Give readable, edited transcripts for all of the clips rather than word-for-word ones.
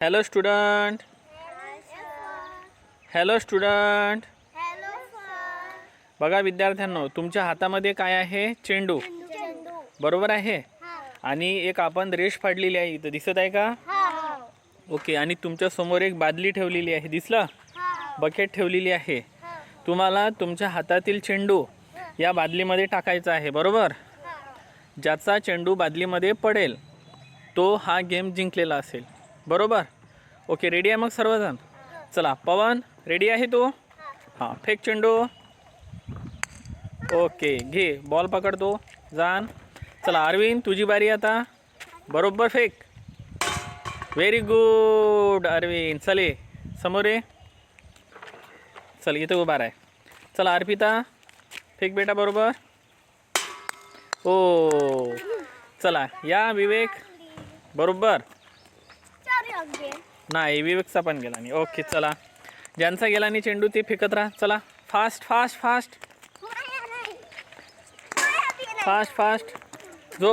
Hello student. Hello student. बघा विद्यार्थ्यांनो, तुमच्या हातामध्ये काय आहे? चेंडू. बरोबर आहे. आणि एक आपण रेष फाडलेली आहे, इथं दिसत आहे का? ओके. आणि तुमच्या समोर एक बादली ठेवलेली आहे, दिसलं? बकेट ठेवलेली आहे. तुम्हाला तुमच्या हातातील चेंडू या बादलीमध्ये टाकायचा आहे, बरोबर? ज्याचा चेंडू बादलीमध्ये पडेल तो हा गेम जिंकलेला असेल, बरोबर? ओके, रेडी आहे मग सर्वजण? चला पवन, रेडी आहे तू? हां, फेक चेंडू. ओके, घे बॉल पकडतो, जाण. चला अरविंद, तुझी बारी आता. बरोबर फेक. Very good Arvind. चले समोर ये. चल इथं उभा आहे. चला अर्पिता, फेक बेटा. बरोबर. ओ चला या विवेक. बरोबर नाही, विवेकचा पण गेला नाही. ओके चला, ज्यांचा गेला नाही चेंडू ते फेकत राहा. चला fast fast fast fast fast.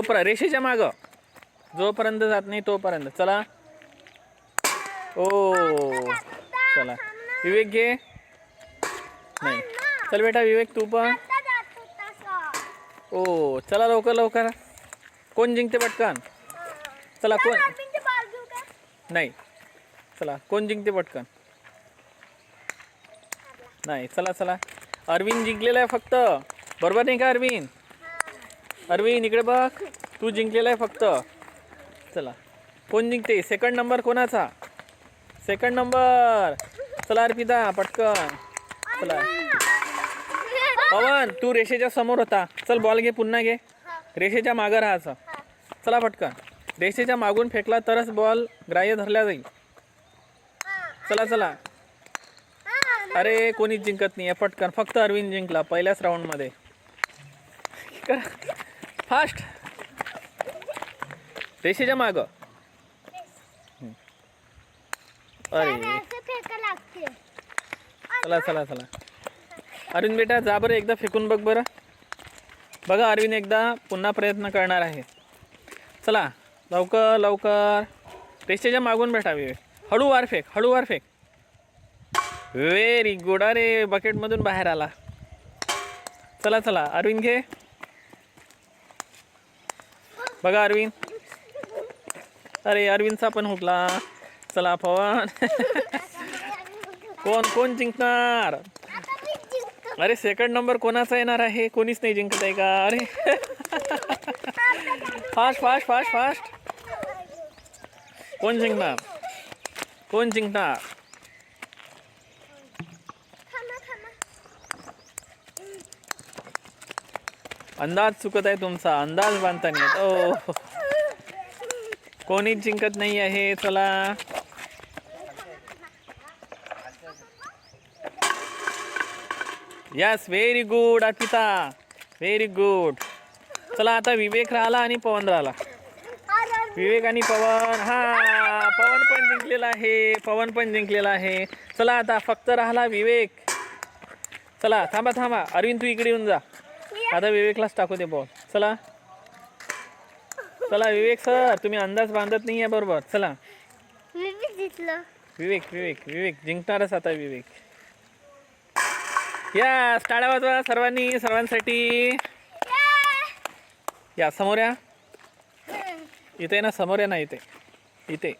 रेषेच्या मागं जोपर्यंत जात नाही तोपर्यंत. चला. ओ चला विवेक घे. नाही, चल बेटा विवेक तू पण. ओ चला लवकर लवकर. कोण जिंकते पटकन? चला कोण? नाही, चला कोण जिंकते पटकन? नाही, चला चला. अरविंद जिंकलेला आहे फक्त. बरोबर नाही का अरविंद? अरविंद इकडे बघ, तू जिंकलेला आहे फक्त. चला कोण जिंकते? सेकंड नंबर कोणाचा? Second number. चला अर्पिता पटकन. चला पवन, तू रेषेच्या समोर होता. चल बॉल घे, पुन्हा घे. रेषेच्या मागं राहायचं. चला पटकन. रेषेच्या मागून फेकला तरच बॉल ग्राह्य धरला जाईल. चला चला. अरे कोणीच जिंकत नाही आहे. पटकन. फक्त अरविंद जिंकला पहिल्याच राऊंडमध्ये. फास्ट. रेषेच्या मागं. अरे चला चला चला. अरविंद बेटा जा बरं, एकदा फेकून बघ बरं. बघा अरविंद एकदा पुन्हा प्रयत्न करणार आहे. चला लवकर लवकर. रेषेच्या मागून बेटा विवेक. हळूवार फेक, हळूवार फेक. Very good. अरे बकेटमधून बाहेर आला. चला चला अरविंद घे. बघा अरविंद. अरे अरविंदचा पण हुकला. चला पवन. कोण कोण जिंकणार? अरे सेकंड नंबर कोणाचा येणार आहे? कोणीच नाही जिंकत आहे का? अरे फास्ट फास्ट फास्ट फास्ट. कोण जिंकणार? कोण जिंकणार? अंदाज चुकत आहे तुमचा. अंदाज बांधता नाही येत. ओ कोणीच जिंकत नाही आहे. चला yes, very good Arpita, very good. चला आता विवेक राहिला आणि पवन राहिला. विवेक आणि पवन. हा पवन पण जिंकलेला आहे. पवन पण जिंकलेला आहे. चला आता फक्त राहिला विवेक. चला थांबा थांबा. अरविंद तू इकडे येऊन जा. आता विवेकलाच टाकू दे बॉल. चला चला विवेक सर, तुम्ही अंदाज बांधत नाही आहे बरोबर. चला विवेक विवेक विवेक जिंकणारच आता विवेक. या टाळ्या वाजवा सर्वांनी, सर्वांसाठी. या समोर या. इथे ना समोर या ना. इथे इथे.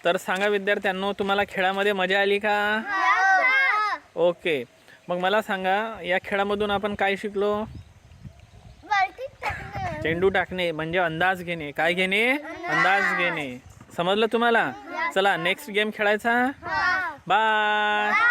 तर सांगा विद्यार्थ्यांनो, तुम्हाला खेळामध्ये मजा आली का? ओके, मग मला सांगा या खेळामधून आपण काय शिकलो? चेंडू टाकणे म्हणजे अंदाज घेणे. काय घेणे? अंदाज घेणे. समजलं तुम्हाला? चला नेक्स्ट गेम खेळायचा. बाय.